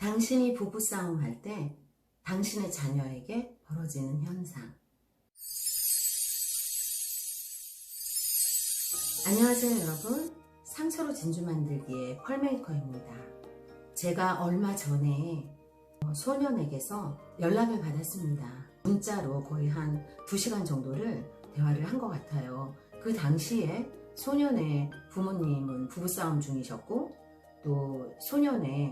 당신이 부부싸움 할 때 당신의 자녀에게 벌어지는 현상. 안녕하세요 여러분, 상처로 진주 만들기의 펄메이커입니다. 제가 얼마 전에 소년에게서 연락을 받았습니다. 문자로 거의 한 2시간 정도를 대화를 한 것 같아요. 그 당시에 소년의 부모님은 부부싸움 중이셨고, 또 소년의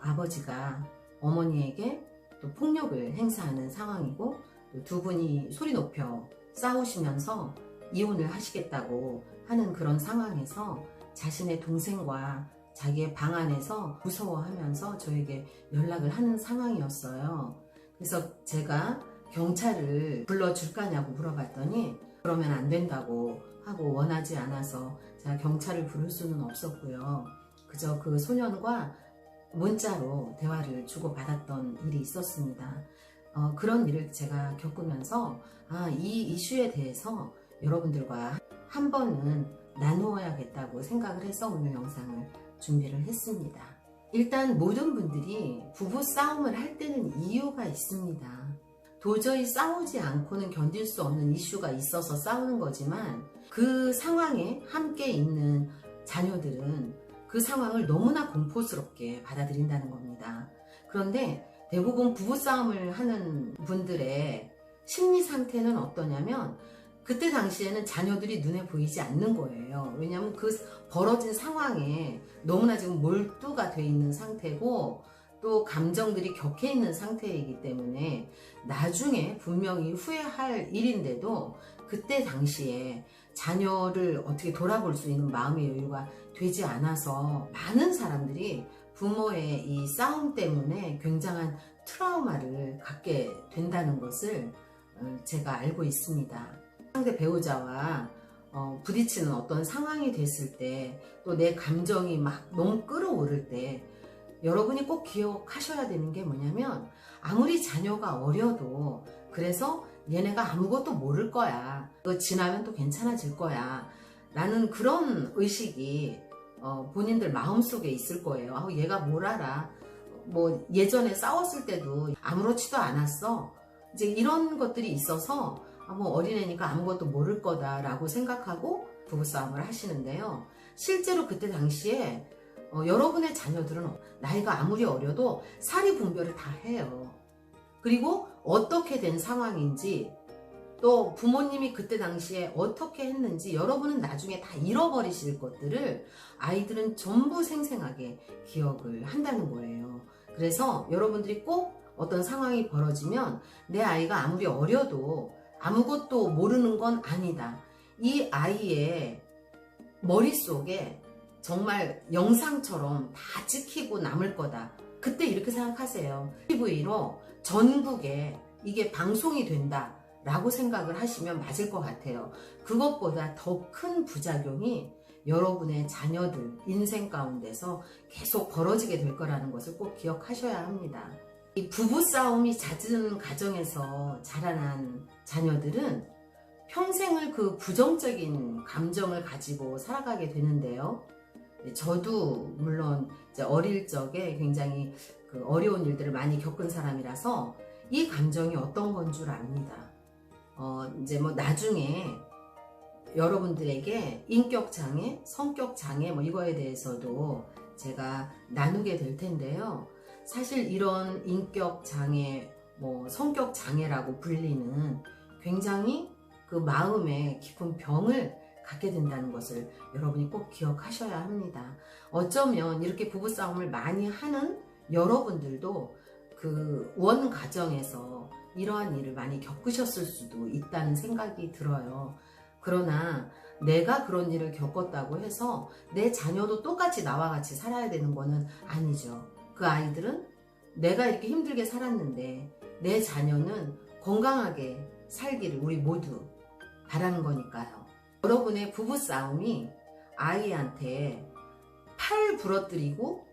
아버지가 어머니에게 또 폭력을 행사하는 상황이고, 또 두 분이 소리 높여 싸우시면서 이혼을 하시겠다고 하는 그런 상황에서 자신의 동생과 자기의 방 안에서 무서워하면서 저에게 연락을 하는 상황이었어요. 그래서 제가 경찰을 불러줄까냐고 물어봤더니 그러면 안 된다고 하고, 원하지 않아서 제가 경찰을 부를 수는 없었고요. 그저 그 소년과 문자로 대화를 주고받았던 일이 있었습니다. 그런 일을 제가 겪으면서 이 이슈에 대해서 여러분들과 한 번은 나누어야겠다고 생각을 해서 오늘 영상을 준비를 했습니다. 일단 모든 분들이 부부 싸움을 할 때는 이유가 있습니다. 도저히 싸우지 않고는 견딜 수 없는 이슈가 있어서 싸우는 거지만, 그 상황에 함께 있는 자녀들은 그 상황을 너무나 공포스럽게 받아들인다는 겁니다. 그런데 대부분 부부싸움을 하는 분들의 심리 상태는 어떠냐면, 그때 당시에는 자녀들이 눈에 보이지 않는 거예요. 왜냐하면 그 벌어진 상황에 너무나 지금 몰두가 돼 있는 상태고, 또 감정들이 격해 있는 상태이기 때문에 나중에 분명히 후회할 일인데도 그때 당시에 자녀를 어떻게 돌아볼 수 있는 마음의 여유가 되지 않아서 많은 사람들이 부모의 이 싸움 때문에 굉장한 트라우마를 갖게 된다는 것을 제가 알고 있습니다. 상대 배우자와 부딪히는 어떤 상황이 됐을 때, 또 내 감정이 막 너무 끌어오를 때 여러분이 꼭 기억하셔야 되는 게 뭐냐면, 아무리 자녀가 어려도, 그래서 얘네가 아무것도 모를 거야, 그거 지나면 또 괜찮아질 거야 라는 그런 의식이 본인들 마음속에 있을 거예요. 얘가 뭘 알아, 뭐 예전에 싸웠을 때도 아무렇지도 않았어, 이제 이런 것들이 있어서 뭐 어린애니까 아무것도 모를 거다 라고 생각하고 부부싸움을 하시는데요. 실제로 그때 당시에 여러분의 자녀들은 나이가 아무리 어려도 사리 분별을 다 해요. 그리고 어떻게 된 상황인지, 또 부모님이 그때 당시에 어떻게 했는지 여러분은 나중에 다 잃어버리실 것들을 아이들은 전부 생생하게 기억을 한다는 거예요. 그래서 여러분들이 꼭 어떤 상황이 벌어지면 내 아이가 아무리 어려도 아무것도 모르는 건 아니다, 이 아이의 머릿속에 정말 영상처럼 다 찍히고 남을 거다, 그때 이렇게 생각하세요. TV로 전국에 이게 방송이 된다 라고 생각을 하시면 맞을 것 같아요. 그것보다 더 큰 부작용이 여러분의 자녀들 인생 가운데서 계속 벌어지게 될 거라는 것을 꼭 기억하셔야 합니다. 이 부부싸움이 잦은 가정에서 자라난 자녀들은 평생을 그 부정적인 감정을 가지고 살아가게 되는데요. 저도 물론 이제 어릴 적에 굉장히 그 어려운 일들을 많이 겪은 사람이라서 이 감정이 어떤 건 줄 압니다. 이제 뭐 나중에 여러분들에게 인격장애, 성격장애 뭐 이거에 대해서도 제가 나누게 될 텐데요. 사실 이런 인격장애, 뭐 성격장애라고 불리는 굉장히 그 마음에 깊은 병을 갖게 된다는 것을 여러분이 꼭 기억하셔야 합니다. 어쩌면 이렇게 부부싸움을 많이 하는 여러분들도 그 원 가정에서 이러한 일을 많이 겪으셨을 수도 있다는 생각이 들어요. 그러나 내가 그런 일을 겪었다고 해서 내 자녀도 똑같이 나와 같이 살아야 되는 거는 아니죠. 그 아이들은 내가 이렇게 힘들게 살았는데 내 자녀는 건강하게 살기를 우리 모두 바라는 거니까요. 여러분의 부부싸움이 아이한테 팔 부러뜨리고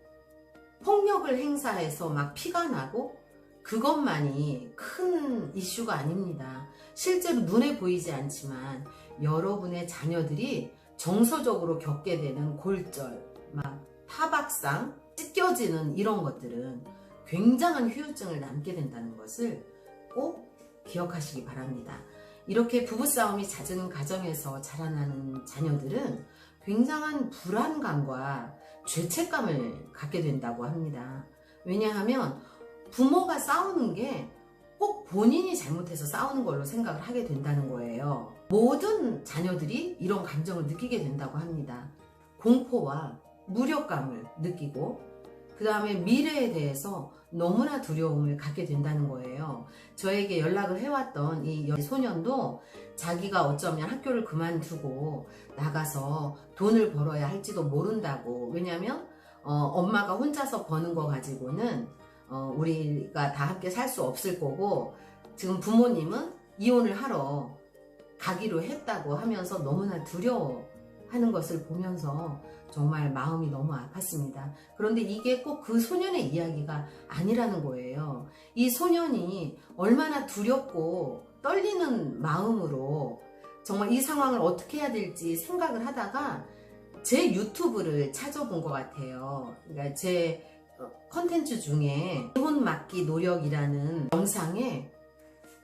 폭력을 행사해서 막 피가 나고 그것만이 큰 이슈가 아닙니다. 실제로 눈에 보이지 않지만 여러분의 자녀들이 정서적으로 겪게 되는 골절, 막 타박상, 찢겨지는 이런 것들은 굉장한 후유증을 남게 된다는 것을 꼭 기억하시기 바랍니다. 이렇게 부부싸움이 잦은 가정에서 자라나는 자녀들은 굉장한 불안감과 죄책감을 갖게 된다고 합니다. 왜냐하면 부모가 싸우는 게 꼭 본인이 잘못해서 싸우는 걸로 생각을 하게 된다는 거예요. 모든 자녀들이 이런 감정을 느끼게 된다고 합니다. 공포와 무력감을 느끼고 그 다음에 미래에 대해서 너무나 두려움을 갖게 된다는 거예요. 저에게 연락을 해왔던 이 소년도 자기가 어쩌면 학교를 그만두고 나가서 돈을 벌어야 할지도 모른다고. 왜냐면 엄마가 혼자서 버는 거 가지고는 우리가 다 함께 살 수 없을 거고, 지금 부모님은 이혼을 하러 가기로 했다고 하면서 너무나 두려워하는 것을 보면서 정말 마음이 너무 아팠습니다. 그런데 이게 꼭 그 소년의 이야기가 아니라는 거예요. 이 소년이 얼마나 두렵고 떨리는 마음으로 정말 이 상황을 어떻게 해야 될지 생각을 하다가 제 유튜브를 찾아본 것 같아요. 그러니까 제 컨텐츠 중에 이혼 막기 노력이라는 영상에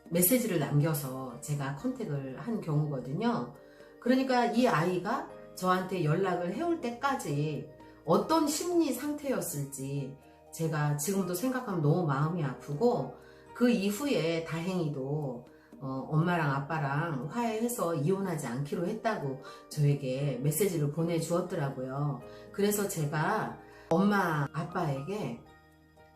메시지를 남겨서 제가 컨택을 한 경우거든요. 그러니까 이 아이가 저한테 연락을 해올 때까지 어떤 심리 상태였을지 제가 지금도 생각하면 너무 마음이 아프고, 그 이후에 다행히도 엄마랑 아빠랑 화해해서 이혼하지 않기로 했다고 저에게 메시지를 보내주었더라고요. 그래서 제가 엄마 아빠에게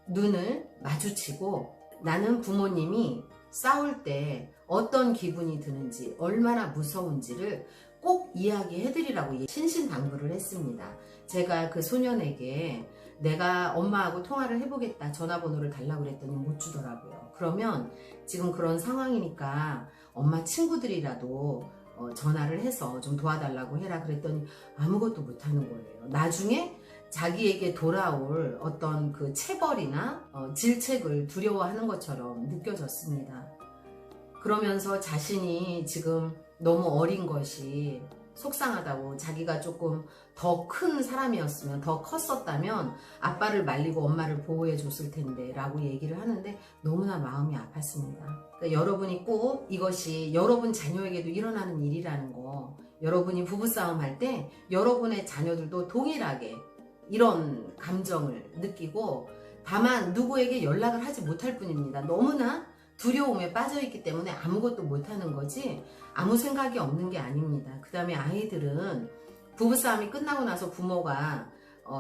눈을 마주치고 나는 부모님이 싸울 때 어떤 기분이 드는지, 얼마나 무서운지를 꼭 이야기해드리라고 신신당부를 했습니다. 제가 그 소년에게 내가 엄마하고 통화를 해보겠다, 전화번호를 달라고 그랬더니 못 주더라고요. 그러면 지금 그런 상황이니까 엄마 친구들이라도 전화를 해서 좀 도와달라고 해라 그랬더니 아무것도 못하는 거예요. 나중에 자기에게 돌아올 어떤 그 체벌이나 질책을 두려워하는 것처럼 느껴졌습니다. 그러면서 자신이 지금 너무 어린 것이 속상하다고, 자기가 조금 더 큰 사람이었으면, 더 컸었다면 아빠를 말리고 엄마를 보호해 줬을 텐데 라고 얘기를 하는데 너무나 마음이 아팠습니다. 그러니까 여러분이 꼭 이것이 여러분 자녀에게도 일어나는 일이라는 거, 여러분이 부부싸움 할 때 여러분의 자녀들도 동일하게 이런 감정을 느끼고, 다만 누구에게 연락을 하지 못할 뿐입니다. 너무나 두려움에 빠져있기 때문에 아무것도 못하는 거지 아무 생각이 없는 게 아닙니다. 그 다음에 아이들은 부부싸움이 끝나고 나서 부모가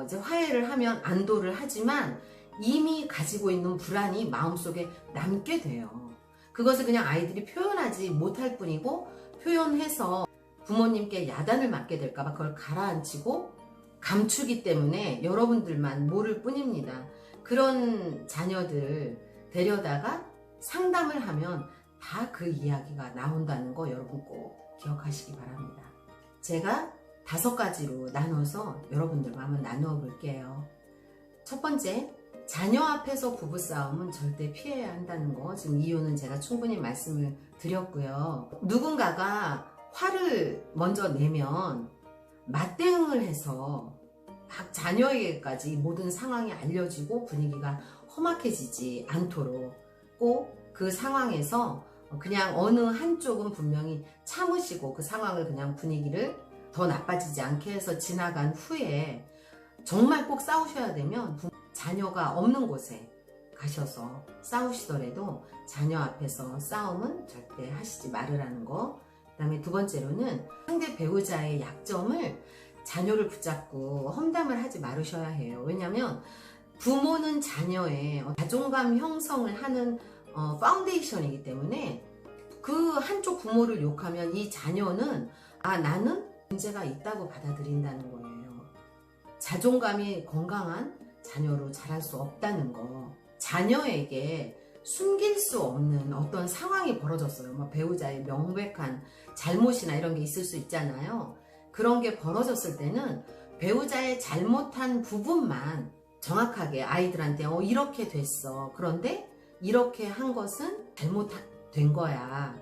이제 화해를 하면 안도를 하지만 이미 가지고 있는 불안이 마음속에 남게 돼요. 그것을 그냥 아이들이 표현하지 못할 뿐이고, 표현해서 부모님께 야단을 맞게 될까봐 그걸 가라앉히고 감추기 때문에 여러분들만 모를 뿐입니다. 그런 자녀들 데려다가 상담을 하면 다 그 이야기가 나온다는 거 여러분 꼭 기억하시기 바랍니다. 제가 5가지로 나눠서 여러분들과 한번 나누어 볼게요. 첫 번째, 자녀 앞에서 부부싸움은 절대 피해야 한다는 거, 지금 이유는 제가 충분히 말씀을 드렸고요. 누군가가 화를 먼저 내면 맞대응을 해서 막 자녀에게까지 모든 상황이 알려지고 분위기가 험악해지지 않도록 꼭 그 상황에서 그냥 어느 한쪽은 분명히 참으시고 그 상황을 그냥 분위기를 더 나빠지지 않게 해서 지나간 후에 정말 꼭 싸우셔야 되면 자녀가 없는 곳에 가셔서 싸우시더라도 자녀 앞에서 싸움은 절대 하시지 말으라는 거. 그 다음에 2번째로는 상대 배우자의 약점을 자녀를 붙잡고 험담을 하지 말으셔야 해요. 왜냐하면 부모는 자녀의 자존감 형성을 하는 파운데이션이기 때문에 그 한쪽 부모를 욕하면 이 자녀는 나는 문제가 있다고 받아들인다는 거예요. 자존감이 건강한 자녀로 자랄 수 없다는 거. 자녀에게 숨길 수 없는 어떤 상황이 벌어졌어요. 배우자의 명백한 잘못이나 이런 게 있을 수 있잖아요. 그런 게 벌어졌을 때는 배우자의 잘못한 부분만 정확하게 아이들한테 이렇게 됐어. 그런데 이렇게 한 것은 잘못된 거야.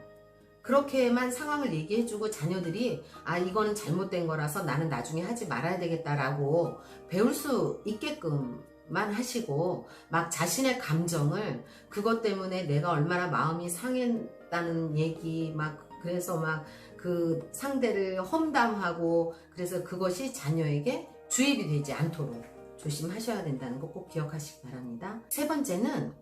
그렇게만 상황을 얘기해주고 자녀들이 이거는 잘못된 거라서 나는 나중에 하지 말아야 되겠다라고 배울 수 있게끔 하시고 막 자신의 감정을 그것 때문에 내가 얼마나 마음이 상했다는 얘기 막 그래서 막 그 상대를 험담하고 그래서 그것이 자녀에게 주입이 되지 않도록 조심하셔야 된다는 거 꼭 기억하시기 바랍니다. 세 번째는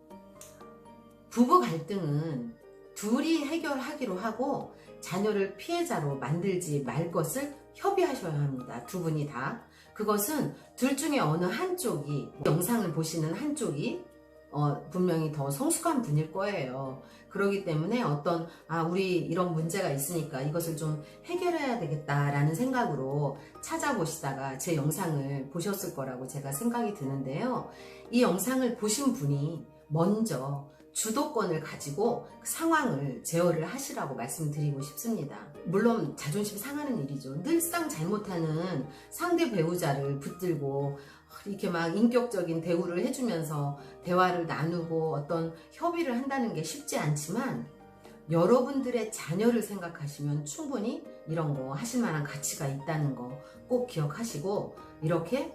부부 갈등은 둘이 해결하기로 하고 자녀를 피해자로 만들지 말 것을 협의하셔야 합니다. 두 분이 다. 그것은 둘 중에 어느 한쪽이 영상을 보시는 한쪽이 분명히 더 성숙한 분일 거예요. 그렇기 때문에 우리 이런 문제가 있으니까 이것을 좀 해결해야 되겠다라는 생각으로 찾아보시다가 제 영상을 보셨을 거라고 제가 생각이 드는데요. 이 영상을 보신 분이 먼저 주도권을 가지고 그 상황을 제어를 하시라고 말씀드리고 싶습니다. 물론 자존심 상하는 일이죠. 늘상 잘못하는 상대 배우자를 붙들고 이렇게 막 인격적인 대우를 해주면서 대화를 나누고 어떤 협의를 한다는 게 쉽지 않지만 여러분들의 자녀를 생각하시면 충분히 이런 거 하실 만한 가치가 있다는 거 꼭 기억하시고 이렇게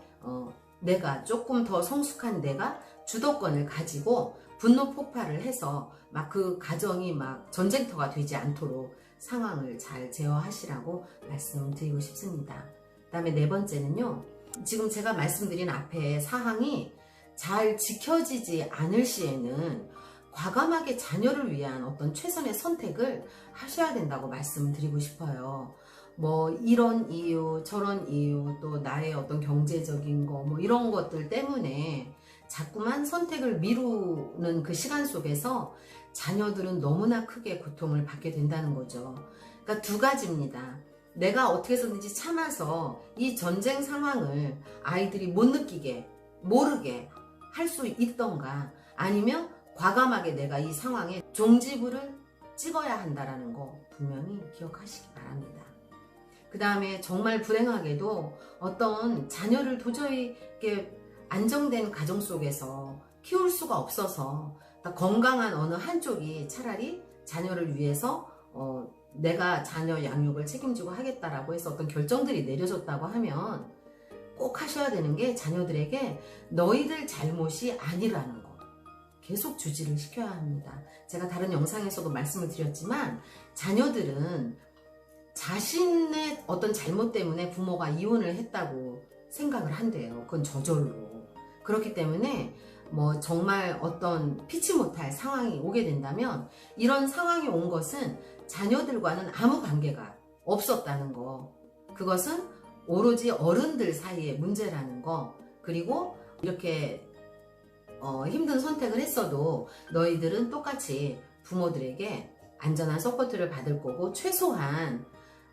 내가 조금 더 성숙한 내가 주도권을 가지고 분노 폭발을 해서 막 그 가정이 막 전쟁터가 되지 않도록 상황을 잘 제어하시라고 말씀드리고 싶습니다. 그 다음에 네 번째는요. 지금 제가 말씀드린 앞에 사항이 잘 지켜지지 않을 시에는 과감하게 자녀를 위한 어떤 최선의 선택을 하셔야 된다고 말씀드리고 싶어요. 뭐 이런 이유 저런 이유 또 나의 어떤 경제적인 거 뭐 이런 것들 때문에 자꾸만 선택을 미루는 그 시간 속에서 자녀들은 너무나 크게 고통을 받게 된다는 거죠. 그러니까 두 가지입니다. 내가 어떻게 해서든지 참아서 이 전쟁 상황을 아이들이 못 느끼게 모르게 할 수 있던가 아니면 과감하게 내가 이 상황에 종지부를 찍어야 한다는 거 분명히 기억하시기 바랍니다. 그 다음에 정말 불행하게도 어떤 자녀를 도저히 이렇게 안정된 가정 속에서 키울 수가 없어서 건강한 어느 한쪽이 차라리 자녀를 위해서 내가 자녀 양육을 책임지고 하겠다라고 해서 어떤 결정들이 내려졌다고 하면 꼭 하셔야 되는 게 자녀들에게 너희들 잘못이 아니라는 거 계속 주지를 시켜야 합니다. 제가 다른 영상에서도 말씀을 드렸지만 자녀들은 자신의 어떤 잘못 때문에 부모가 이혼을 했다고 생각을 한대요. 그건 저절로. 그렇기 때문에 뭐 정말 어떤 피치 못할 상황이 오게 된다면 이런 상황이 온 것은 자녀들과는 아무 관계가 없었다는 거. 그것은 오로지 어른들 사이의 문제라는 거. 그리고 이렇게 힘든 선택을 했어도 너희들은 똑같이 부모들에게 안전한 서포트를 받을 거고 최소한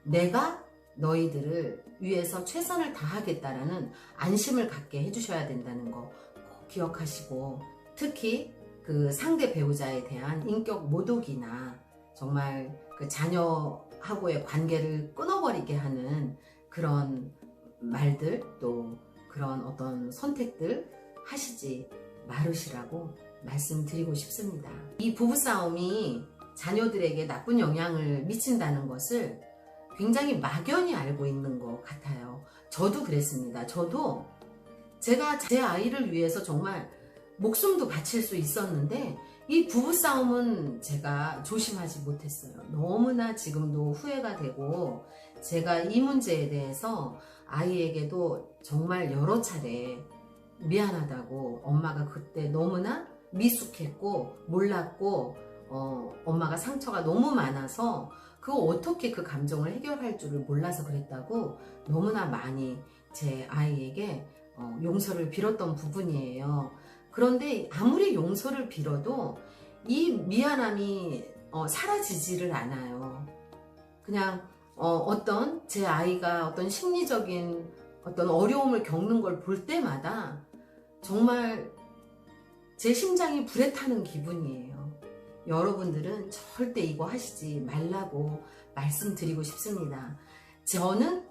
내가 너희들을 위해서 최선을 다하겠다라는 안심을 갖게 해주셔야 된다는 거 꼭 기억하시고 특히 그 상대 배우자에 대한 인격 모독이나 정말 그 자녀하고의 관계를 끊어버리게 하는 그런 말들 또 그런 어떤 선택들 하시지 말으시라고 말씀드리고 싶습니다. 이 부부싸움이 자녀들에게 나쁜 영향을 미친다는 것을 굉장히 막연히 알고 있는 것 같아요. 저도 그랬습니다. 저도 제가 제 아이를 위해서 정말 목숨도 바칠 수 있었는데 이 부부싸움은 제가 조심하지 못했어요. 너무나 지금도 후회가 되고 제가 이 문제에 대해서 아이에게도 정말 여러 차례 미안하다고 엄마가 그때 너무나 미숙했고 몰랐고 엄마가 상처가 너무 많아서 어떻게 그 감정을 해결할 줄을 몰라서 그랬다고 너무나 많이 제 아이에게 용서를 빌었던 부분이에요. 그런데 아무리 용서를 빌어도 이 미안함이 사라지지를 않아요. 그냥 어떤 제 아이가 어떤 심리적인 어떤 어려움을 겪는 걸 볼 때마다 정말 제 심장이 불에 타는 기분이에요. 여러분들은 절대 이거 하시지 말라고 말씀드리고 싶습니다. 저는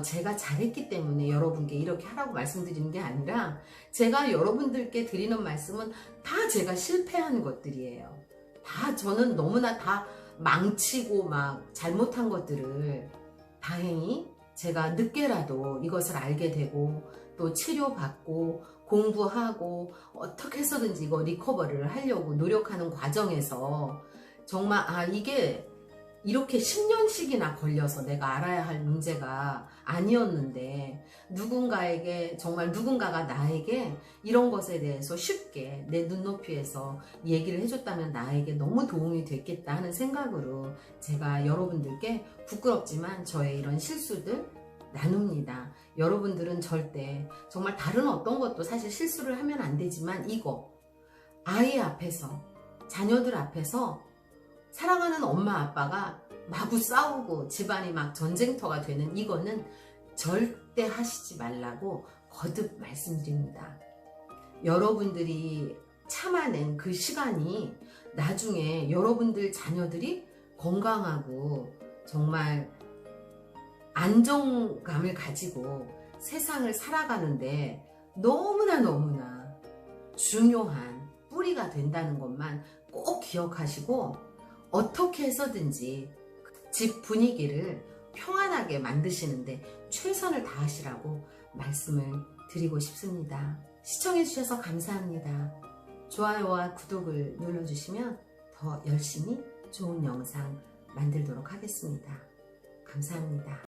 제가 잘했기 때문에 여러분께 이렇게 하라고 말씀드리는 게 아니라 제가 여러분들께 드리는 말씀은 다 제가 실패한 것들이에요. 다 저는 너무나 다 망치고 막 잘못한 것들을 다행히 제가 늦게라도 이것을 알게 되고 또 치료받고 공부하고 어떻게 해서든지 이거 리커버리를 하려고 노력하는 과정에서 정말 이게 이렇게 10년씩이나 걸려서 내가 알아야 할 문제가 아니었는데 누군가에게 정말 누군가가 나에게 이런 것에 대해서 쉽게 내 눈높이에서 얘기를 해줬다면 나에게 너무 도움이 됐겠다 하는 생각으로 제가 여러분들께 부끄럽지만 저의 이런 실수들 나눕니다. 여러분들은 절대 정말 다른 어떤 것도 사실 실수를 하면 안 되지만 이거 아이 앞에서 자녀들 앞에서 사랑하는 엄마 아빠가 마구 싸우고 집안이 막 전쟁터가 되는 이거는 절대 하시지 말라고 거듭 말씀드립니다. 여러분들이 참아낸 그 시간이 나중에 여러분들 자녀들이 건강하고 정말 안정감을 가지고 세상을 살아가는데 너무나 중요한 뿌리가 된다는 것만 꼭 기억하시고 어떻게 해서든지 집 분위기를 평안하게 만드시는데 최선을 다하시라고 말씀을 드리고 싶습니다. 시청해주셔서 감사합니다. 좋아요와 구독을 눌러주시면 더 열심히 좋은 영상 만들도록 하겠습니다. 감사합니다.